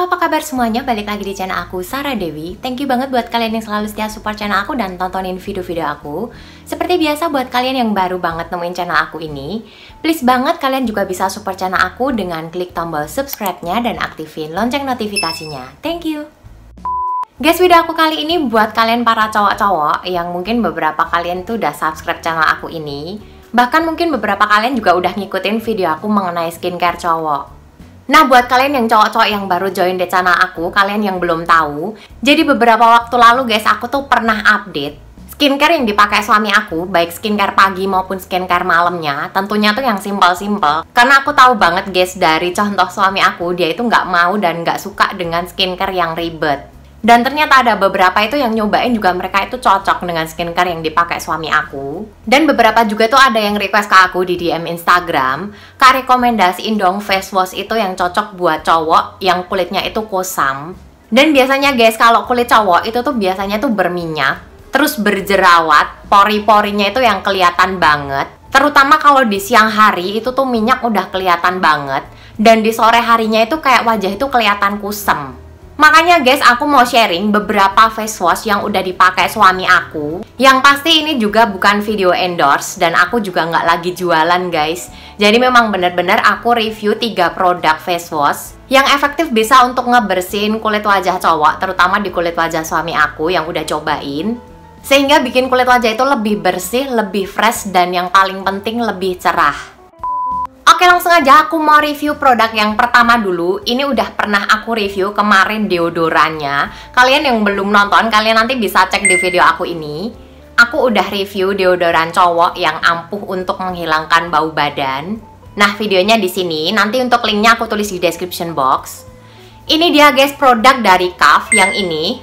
Halo, apa kabar semuanya? Balik lagi di channel aku, Sarah Dewi. Thank you banget buat kalian yang selalu setia support channel aku dan tontonin video-video aku. Seperti biasa, buat kalian yang baru banget nemuin channel aku ini, please banget kalian juga bisa support channel aku dengan klik tombol subscribe-nya dan aktifin lonceng notifikasinya. Thank you! Guys, video aku kali ini buat kalian para cowok-cowok yang mungkin beberapa kalian tuh udah subscribe channel aku ini. Bahkan mungkin beberapa kalian juga udah ngikutin video aku mengenai skincare cowok. Nah, buat kalian yang cowok-cowok yang baru join di channel aku, kalian yang belum tahu, jadi beberapa waktu lalu guys, aku tuh pernah update skincare yang dipakai suami aku, baik skincare pagi maupun skincare malamnya, tentunya tuh yang simple-simple. Karena aku tahu banget guys, dari contoh suami aku, dia itu nggak mau dan nggak suka dengan skincare yang ribet. Dan ternyata ada beberapa itu yang nyobain juga mereka itu cocok dengan skincare yang dipakai suami aku. Dan beberapa juga tuh ada yang request ke aku di DM Instagram, Kak, rekomendasiin dong face wash itu yang cocok buat cowok yang kulitnya itu kusam. Dan biasanya guys, kalau kulit cowok itu tuh biasanya tuh berminyak, terus berjerawat, pori-porinya itu yang kelihatan banget. Terutama kalau di siang hari itu tuh minyak udah kelihatan banget, dan di sore harinya itu kayak wajah itu kelihatan kusam. Makanya guys, aku mau sharing beberapa face wash yang udah dipakai suami aku. Yang pasti ini juga bukan video endorse dan aku juga nggak lagi jualan guys. Jadi memang bener-bener aku review 3 produk face wash yang efektif bisa untuk ngebersihin kulit wajah cowok, terutama di kulit wajah suami aku yang udah cobain. Sehingga bikin kulit wajah itu lebih bersih, lebih fresh, dan yang paling penting lebih cerah. Oke, langsung aja aku mau review produk yang pertama dulu. Ini udah pernah aku review kemarin deodorannya. Kalian yang belum nonton, kalian nanti bisa cek di video aku ini. Aku udah review deodoran cowok yang ampuh untuk menghilangkan bau badan. Nah, videonya di sini. Nanti untuk linknya aku tulis di description box. Ini dia guys, produk dari KAF yang ini.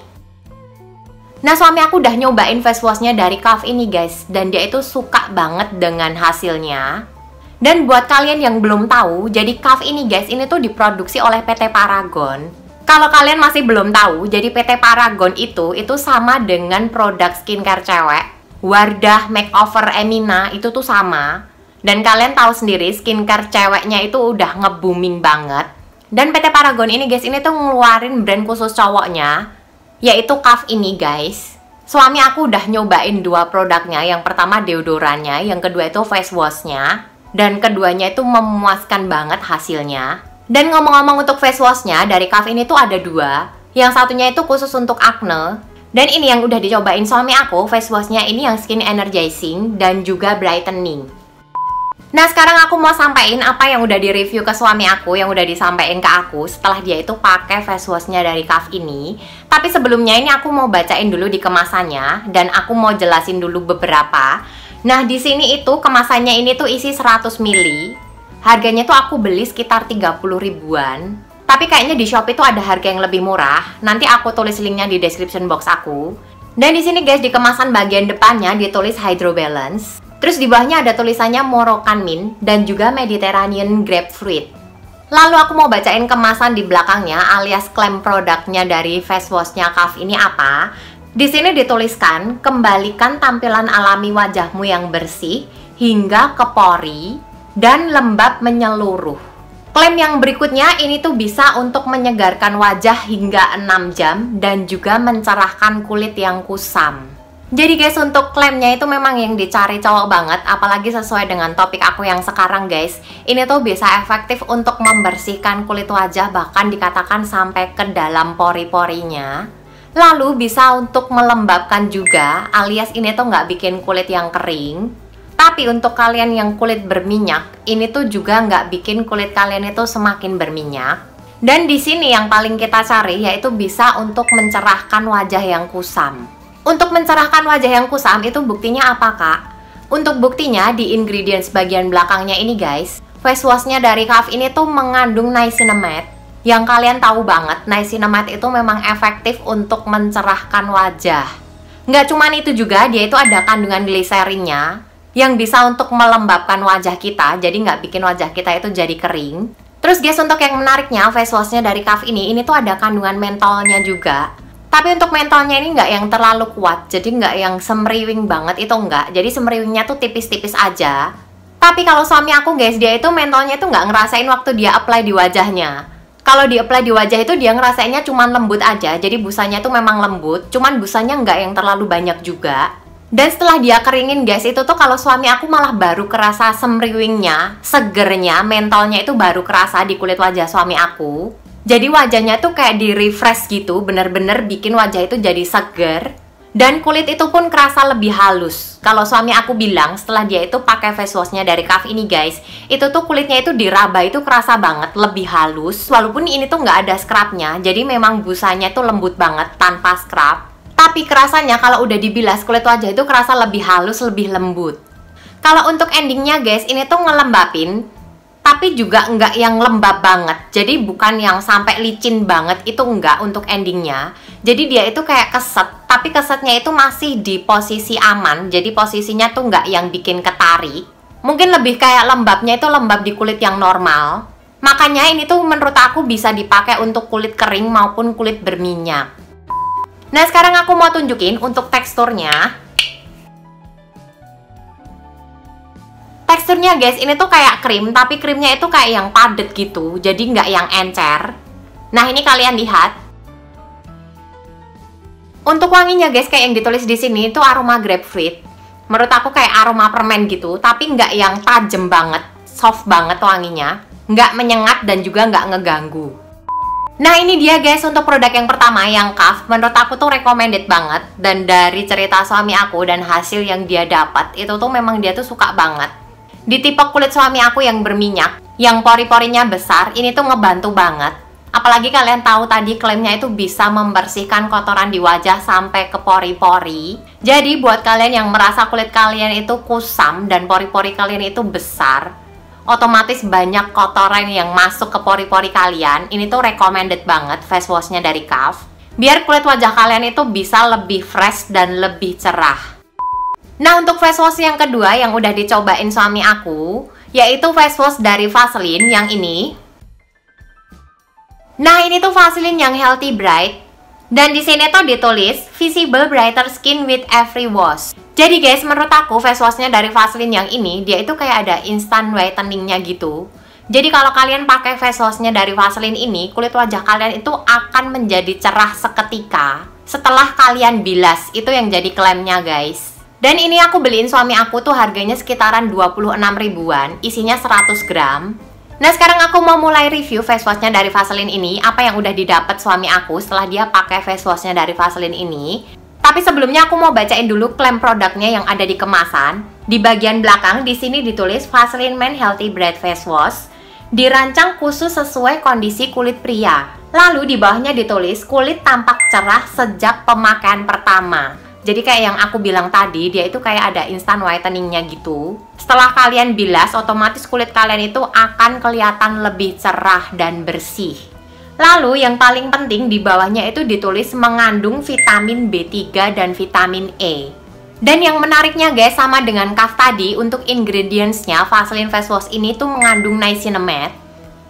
Nah, suami aku udah nyobain face washnya dari KAF ini guys, dan dia itu suka banget dengan hasilnya. Dan buat kalian yang belum tahu, jadi KAF ini guys, ini tuh diproduksi oleh PT Paragon. Kalau kalian masih belum tahu, jadi PT Paragon itu sama dengan produk skincare cewek, Wardah Makeover Emina itu tuh sama. Dan kalian tahu sendiri, skincare ceweknya itu udah nge-booming banget. Dan PT Paragon ini guys, ini tuh ngeluarin brand khusus cowoknya, yaitu KAF ini guys. Suami aku udah nyobain 2 produknya, yang pertama deodorannya, yang kedua itu face washnya. Dan keduanya itu memuaskan banget hasilnya. Dan ngomong-ngomong untuk face washnya, dari KAF ini tuh ada 2. Yang satunya itu khusus untuk acne. Dan ini yang udah dicobain suami aku, face washnya ini yang skin energizing dan juga brightening. Nah, sekarang aku mau sampaikan apa yang udah di-review ke suami aku, yang udah disampaikan ke aku setelah dia itu pakai face washnya dari KAF ini. Tapi sebelumnya ini aku mau bacain dulu di kemasannya, dan aku mau jelasin dulu beberapa. Nah, di sini itu kemasannya ini tuh isi 100 ml. Harganya tuh aku beli sekitar 30 ribuan. Tapi kayaknya di Shopee itu ada harga yang lebih murah. Nanti aku tulis linknya di description box aku. Dan di sini guys, di kemasan bagian depannya ditulis Hydro Balance. Terus di bawahnya ada tulisannya Moroccan Mint dan juga Mediterranean Grapefruit. Lalu aku mau bacain kemasan di belakangnya alias klaim produknya dari face washnya KAF ini apa. Di sini dituliskan, kembalikan tampilan alami wajahmu yang bersih hingga ke pori dan lembab menyeluruh. Klaim yang berikutnya ini tuh bisa untuk menyegarkan wajah hingga 6 jam dan juga mencerahkan kulit yang kusam. Jadi guys, untuk klaimnya itu memang yang dicari cowok banget, apalagi sesuai dengan topik aku yang sekarang guys. Ini tuh bisa efektif untuk membersihkan kulit wajah, bahkan dikatakan sampai ke dalam pori-porinya. Lalu bisa untuk melembabkan juga, alias ini tuh nggak bikin kulit yang kering. Tapi untuk kalian yang kulit berminyak, ini tuh juga nggak bikin kulit kalian itu semakin berminyak. Dan di sini yang paling kita cari yaitu bisa untuk mencerahkan wajah yang kusam. Untuk mencerahkan wajah yang kusam itu buktinya apa kak? Untuk buktinya di ingredients bagian belakangnya ini guys, face washnya dari KAF ini tuh mengandung niacinamide. Yang kalian tahu banget, niacinamide itu memang efektif untuk mencerahkan wajah. Nggak cuman itu juga, dia itu ada kandungan gliserinnya yang bisa untuk melembabkan wajah kita, jadi nggak bikin wajah kita itu jadi kering. Terus guys, untuk yang menariknya, face washnya dari KAF ini tuh ada kandungan mentolnya juga. Tapi untuk mentolnya ini nggak yang terlalu kuat, jadi nggak yang semriwing banget, itu nggak. Jadi semriwingnya tuh tipis-tipis aja. Tapi kalau suami aku guys, dia itu mentolnya itu nggak ngerasain waktu dia apply di wajahnya. Kalau di-apply di wajah itu dia ngerasainnya cuman lembut aja, jadi busanya tuh memang lembut, cuman busanya nggak yang terlalu banyak juga. Dan setelah dia keringin guys, itu tuh kalau suami aku malah baru kerasa semriwingnya, segernya, mentolnya itu baru kerasa di kulit wajah suami aku. Jadi wajahnya tuh kayak di refresh gitu, bener-bener bikin wajah itu jadi seger. Dan kulit itu pun kerasa lebih halus. Kalau suami aku bilang setelah dia itu pakai face washnya dari Kaf ini guys, itu tuh kulitnya itu diraba itu kerasa banget, lebih halus. Walaupun ini tuh nggak ada scrubnya, jadi memang busanya tuh lembut banget tanpa scrub. Tapi kerasanya kalau udah dibilas kulit wajah itu kerasa lebih halus, lebih lembut. Kalau untuk endingnya guys, ini tuh ngelembapin, tapi juga nggak yang lembab banget. Jadi bukan yang sampai licin banget, itu nggak untuk endingnya. Jadi dia itu kayak keset, tapi kesetnya itu masih di posisi aman. Jadi posisinya tuh nggak yang bikin ketarik. Mungkin lebih kayak lembabnya itu lembab di kulit yang normal. Makanya ini tuh menurut aku bisa dipakai untuk kulit kering maupun kulit berminyak. Nah sekarang aku mau tunjukin untuk teksturnya. Teksturnya guys, ini tuh kayak krim, tapi krimnya itu kayak yang padat gitu, jadi nggak yang encer. Nah ini kalian lihat. Untuk wanginya guys, kayak yang ditulis di sini itu aroma grapefruit. Menurut aku kayak aroma permen gitu, tapi nggak yang tajam banget, soft banget wanginya, nggak menyengat dan juga nggak ngeganggu. Nah ini dia guys untuk produk yang pertama yang Kaf, menurut aku tuh recommended banget. Dan dari cerita suami aku dan hasil yang dia dapat, itu tuh memang dia tuh suka banget. Di tipe kulit suami aku yang berminyak, yang pori-porinya besar, ini tuh ngebantu banget. Apalagi kalian tahu tadi klaimnya itu bisa membersihkan kotoran di wajah sampai ke pori-pori. Jadi buat kalian yang merasa kulit kalian itu kusam dan pori-pori kalian itu besar, otomatis banyak kotoran yang masuk ke pori-pori kalian, ini tuh recommended banget face washnya dari Kaf. Biar kulit wajah kalian itu bisa lebih fresh dan lebih cerah. Nah untuk face wash yang kedua yang udah dicobain suami aku, yaitu face wash dari Vaseline yang ini. Nah ini tuh Vaseline yang Healthy Bright. Dan di sini tuh ditulis Visible Brighter Skin with Every Wash. Jadi guys menurut aku face washnya dari Vaseline yang ini, dia itu kayak ada instant whiteningnya gitu. Jadi kalau kalian pakai face washnya dari Vaseline ini, kulit wajah kalian itu akan menjadi cerah seketika setelah kalian bilas. Itu yang jadi klaimnya guys. Dan ini aku beliin suami aku tuh harganya sekitaran 26 ribuan, isinya 100 gram. Nah sekarang aku mau mulai review face washnya dari Vaseline ini, apa yang udah didapat suami aku setelah dia pakai face washnya dari Vaseline ini. Tapi sebelumnya aku mau bacain dulu klaim produknya yang ada di kemasan. Di bagian belakang di sini ditulis Vaseline Men Healthy Bright Face Wash, dirancang khusus sesuai kondisi kulit pria. Lalu di bawahnya ditulis kulit tampak cerah sejak pemakaian pertama. Jadi kayak yang aku bilang tadi, dia itu kayak ada instant whiteningnya gitu. Setelah kalian bilas, otomatis kulit kalian itu akan kelihatan lebih cerah dan bersih. Lalu yang paling penting di bawahnya itu ditulis mengandung vitamin B3 dan vitamin E. Dan yang menariknya guys, sama dengan Kaf tadi, untuk ingredientsnya Vaseline Face Wash ini tuh mengandung niacinamide.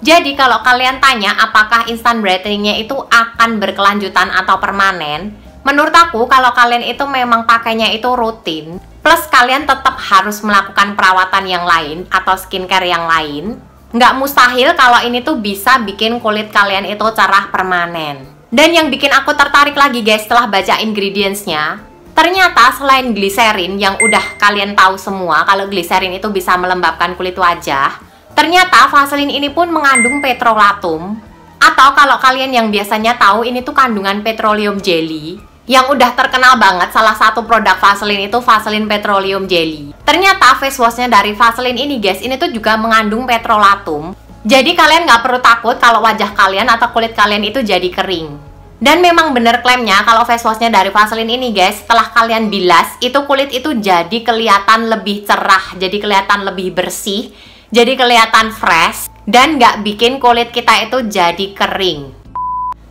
Jadi kalau kalian tanya apakah instant brightening-nya itu akan berkelanjutan atau permanen, menurut aku kalau kalian itu memang pakainya itu rutin, plus kalian tetap harus melakukan perawatan yang lain atau skincare yang lain, nggak mustahil kalau ini tuh bisa bikin kulit kalian itu cerah permanen. Dan yang bikin aku tertarik lagi guys setelah baca ingredientsnya, ternyata selain gliserin yang udah kalian tahu semua kalau gliserin itu bisa melembabkan kulit wajah, ternyata Vaseline ini pun mengandung petrolatum, atau kalau kalian yang biasanya tahu ini tuh kandungan petroleum jelly, yang udah terkenal banget. Salah satu produk Vaseline itu Vaseline Petroleum Jelly. Ternyata face washnya dari Vaseline ini guys, ini tuh juga mengandung petrolatum. Jadi kalian nggak perlu takut kalau wajah kalian atau kulit kalian itu jadi kering. Dan memang bener klaimnya kalau face washnya dari Vaseline ini guys, setelah kalian bilas, itu kulit itu jadi kelihatan lebih cerah, jadi kelihatan lebih bersih, jadi kelihatan fresh, dan nggak bikin kulit kita itu jadi kering.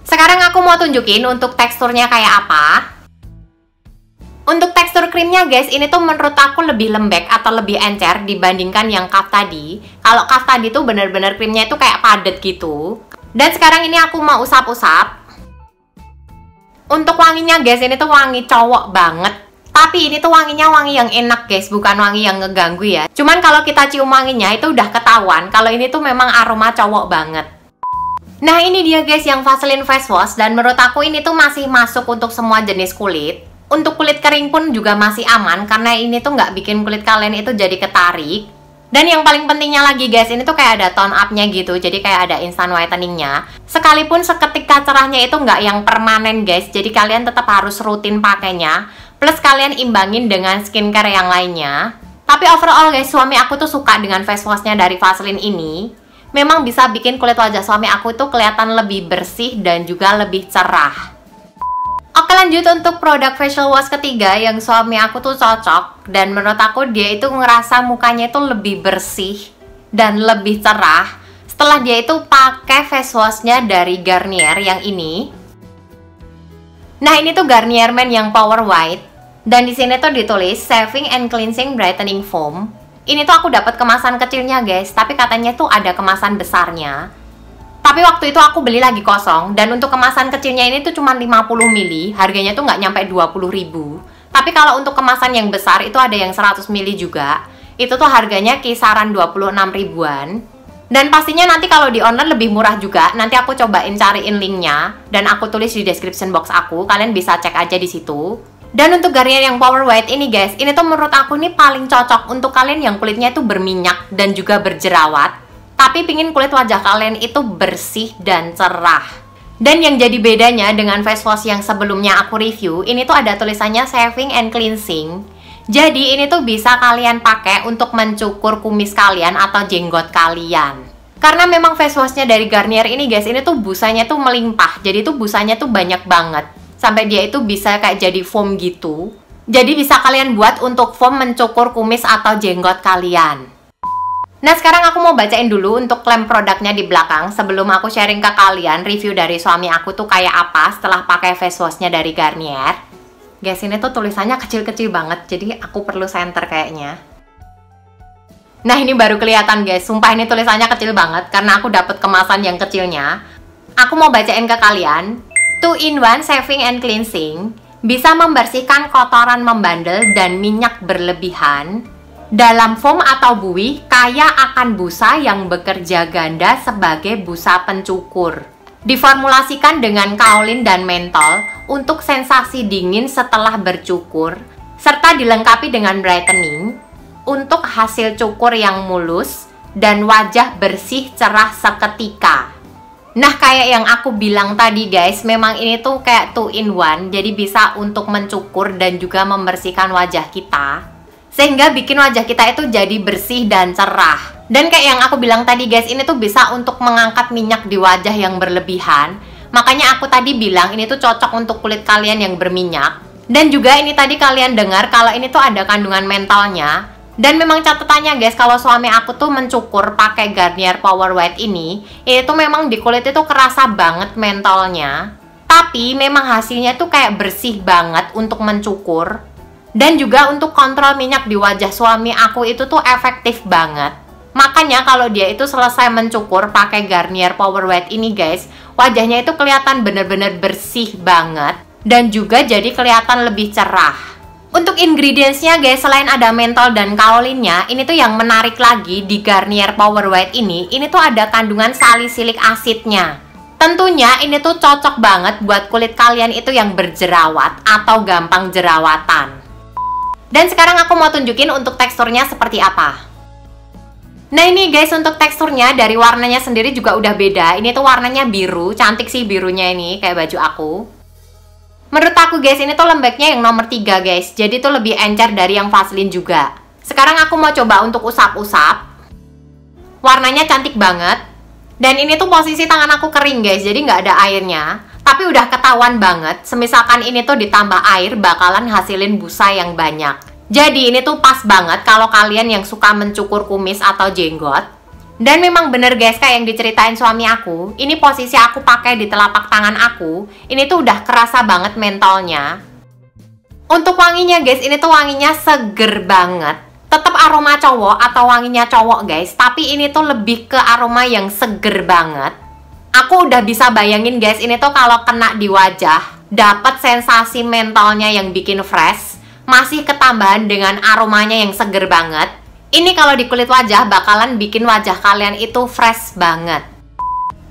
Sekarang aku mau tunjukin untuk teksturnya kayak apa. Untuk tekstur krimnya guys, ini tuh menurut aku lebih lembek atau lebih encer dibandingkan yang Kaf tadi. Kalau Kaf tadi tuh bener-bener krimnya itu kayak padat gitu. Dan sekarang ini aku mau usap-usap. Untuk wanginya guys, ini tuh wangi cowok banget. Tapi ini tuh wanginya wangi yang enak guys, bukan wangi yang ngeganggu ya. Cuman kalau kita cium wanginya itu udah ketahuan kalau ini tuh memang aroma cowok banget. Nah ini dia guys yang Vaseline Face Wash, dan menurut aku ini tuh masih masuk untuk semua jenis kulit. Untuk kulit kering pun juga masih aman, karena ini tuh nggak bikin kulit kalian itu jadi ketarik. Dan yang paling pentingnya lagi guys, ini tuh kayak ada tone up-nya gitu, jadi kayak ada instant whitening-nya. Sekalipun seketika cerahnya itu nggak yang permanen guys, jadi kalian tetap harus rutin pakainya. Plus kalian imbangin dengan skincare yang lainnya. Tapi overall guys, suami aku tuh suka dengan face wash-nya dari Vaseline ini. Memang bisa bikin kulit wajah suami aku itu kelihatan lebih bersih dan juga lebih cerah. Oke, lanjut untuk produk facial wash ketiga yang suami aku tuh cocok. Dan menurut aku dia itu ngerasa mukanya itu lebih bersih dan lebih cerah setelah dia itu pakai face wash-nya dari Garnier yang ini. Nah ini tuh Garnier Men yang Power White. Dan di sini tuh ditulis Saving and Cleansing Brightening Foam. Ini tuh aku dapat kemasan kecilnya guys, tapi katanya tuh ada kemasan besarnya. Tapi waktu itu aku beli lagi kosong, dan untuk kemasan kecilnya ini tuh cuma 50 ml, harganya tuh nggak nyampe 20.000. Tapi kalau untuk kemasan yang besar itu ada yang 100 ml juga, itu tuh harganya kisaran 26 ribuan. Dan pastinya nanti kalau di online lebih murah juga, nanti aku cobain cariin linknya, dan aku tulis di description box aku, kalian bisa cek aja di situ. Dan untuk Garnier yang Power White ini guys, ini tuh menurut aku nih paling cocok untuk kalian yang kulitnya itu berminyak dan juga berjerawat, tapi pingin kulit wajah kalian itu bersih dan cerah. Dan yang jadi bedanya dengan face wash yang sebelumnya aku review, ini tuh ada tulisannya Saving and Cleansing. Jadi ini tuh bisa kalian pakai untuk mencukur kumis kalian atau jenggot kalian. Karena memang face washnya dari Garnier ini guys, ini tuh busanya tuh melimpah, jadi tuh busanya tuh banyak banget. Sampai dia itu bisa kayak jadi foam gitu. Jadi bisa kalian buat untuk foam mencukur kumis atau jenggot kalian. Nah sekarang aku mau bacain dulu untuk klaim produknya di belakang sebelum aku sharing ke kalian review dari suami aku tuh kayak apa setelah pakai face washnya dari Garnier. Guys ini tuh tulisannya kecil-kecil banget, jadi aku perlu center kayaknya. Nah ini baru kelihatan guys, sumpah ini tulisannya kecil banget karena aku dapet kemasan yang kecilnya. Aku mau bacain ke kalian. 2-in-1 Saving and Cleansing bisa membersihkan kotoran membandel dan minyak berlebihan dalam foam atau buih kaya akan busa yang bekerja ganda sebagai busa pencukur. Diformulasikan dengan kaolin dan mentol untuk sensasi dingin setelah bercukur, serta dilengkapi dengan brightening untuk hasil cukur yang mulus dan wajah bersih cerah seketika. Nah kayak yang aku bilang tadi guys, memang ini tuh kayak 2-in-1, jadi bisa untuk mencukur dan juga membersihkan wajah kita, sehingga bikin wajah kita itu jadi bersih dan cerah. Dan kayak yang aku bilang tadi guys, ini tuh bisa untuk mengangkat minyak di wajah yang berlebihan. Makanya aku tadi bilang ini tuh cocok untuk kulit kalian yang berminyak. Dan juga ini tadi kalian dengar kalau ini tuh ada kandungan mentolnya. Dan memang catatannya guys, kalau suami aku tuh mencukur pakai Garnier Power White ini tuh memang di kulit itu kerasa banget mentolnya. Tapi memang hasilnya tuh kayak bersih banget untuk mencukur. Dan juga untuk kontrol minyak di wajah suami aku itu tuh efektif banget. Makanya kalau dia itu selesai mencukur pakai Garnier Power White ini guys, wajahnya itu kelihatan bener-bener bersih banget. Dan juga jadi kelihatan lebih cerah. Untuk ingredientsnya guys, selain ada mentol dan kaolinnya, ini tuh yang menarik lagi di Garnier Power White ini tuh ada kandungan salisilik asidnya. Tentunya ini tuh cocok banget buat kulit kalian itu yang berjerawat atau gampang jerawatan. Dan sekarang aku mau tunjukin untuk teksturnya seperti apa. Nah ini guys, untuk teksturnya dari warnanya sendiri juga udah beda. Ini tuh warnanya biru, cantik sih birunya ini, kayak baju aku. Menurut aku guys, ini tuh lembeknya yang nomor 3 guys. Jadi tuh lebih encer dari yang Vaseline juga. Sekarang aku mau coba untuk usap-usap. Warnanya cantik banget. Dan ini tuh posisi tangan aku kering guys, jadi nggak ada airnya. Tapi udah ketahuan banget, semisalkan ini tuh ditambah air bakalan hasilin busa yang banyak. Jadi ini tuh pas banget kalau kalian yang suka mencukur kumis atau jenggot. Dan memang bener guys, kayak yang diceritain suami aku, ini posisi aku pakai di telapak tangan aku, ini tuh udah kerasa banget mentolnya. Untuk wanginya guys, ini tuh wanginya seger banget. Tetap aroma cowok atau wanginya cowok guys, tapi ini tuh lebih ke aroma yang seger banget. Aku udah bisa bayangin guys, ini tuh kalau kena di wajah, dapat sensasi mentolnya yang bikin fresh, masih ketambahan dengan aromanya yang seger banget. Ini kalau di kulit wajah bakalan bikin wajah kalian itu fresh banget.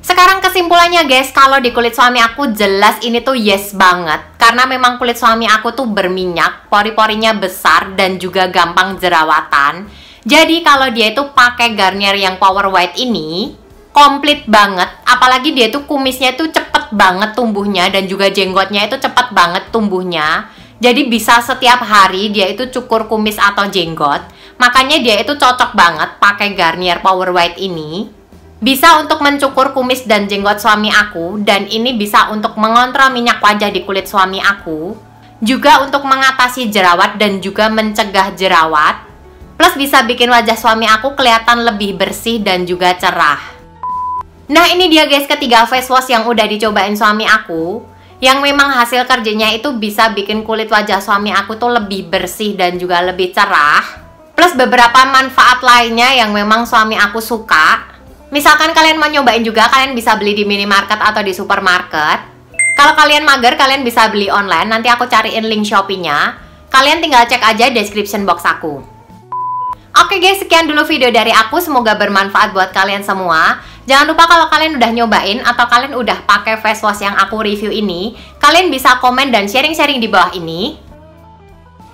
Sekarang kesimpulannya guys, kalau di kulit suami aku jelas ini tuh yes banget. Karena memang kulit suami aku tuh berminyak, pori-porinya besar dan juga gampang jerawatan. Jadi kalau dia itu pakai Garnier yang Power White ini, komplit banget. Apalagi dia tuh kumisnya tuh cepet banget tumbuhnya dan juga jenggotnya itu cepet banget tumbuhnya. Jadi bisa setiap hari dia itu cukur kumis atau jenggot. Makanya dia itu cocok banget pakai Garnier Power White ini. Bisa untuk mencukur kumis dan jenggot suami aku, dan ini bisa untuk mengontrol minyak wajah di kulit suami aku, juga untuk mengatasi jerawat dan juga mencegah jerawat, plus bisa bikin wajah suami aku kelihatan lebih bersih dan juga cerah. Nah ini dia guys ketiga face wash yang udah dicobain suami aku, yang memang hasil kerjanya itu bisa bikin kulit wajah suami aku tuh lebih bersih dan juga lebih cerah, plus beberapa manfaat lainnya yang memang suami aku suka. Misalkan kalian mau nyobain juga, kalian bisa beli di minimarket atau di supermarket. Kalau kalian mager, kalian bisa beli online. Nanti aku cariin link Shopee-nya. Kalian tinggal cek aja description box aku. Oke guys, sekian dulu video dari aku. Semoga bermanfaat buat kalian semua. Jangan lupa kalau kalian udah nyobain atau kalian udah pakai face wash yang aku review ini, kalian bisa komen dan sharing-sharing di bawah ini.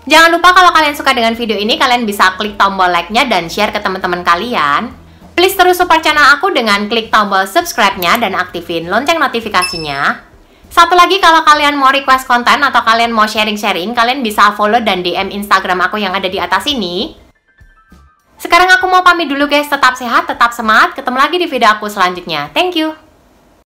Jangan lupa kalau kalian suka dengan video ini, kalian bisa klik tombol like-nya dan share ke teman-teman kalian. Please terus support channel aku dengan klik tombol subscribe-nya dan aktifin lonceng notifikasinya. Satu lagi, kalau kalian mau request konten atau kalian mau sharing-sharing, kalian bisa follow dan DM Instagram aku yang ada di atas ini. Sekarang aku mau pamit dulu guys, tetap sehat, tetap semangat. Ketemu lagi di video aku selanjutnya. Thank you!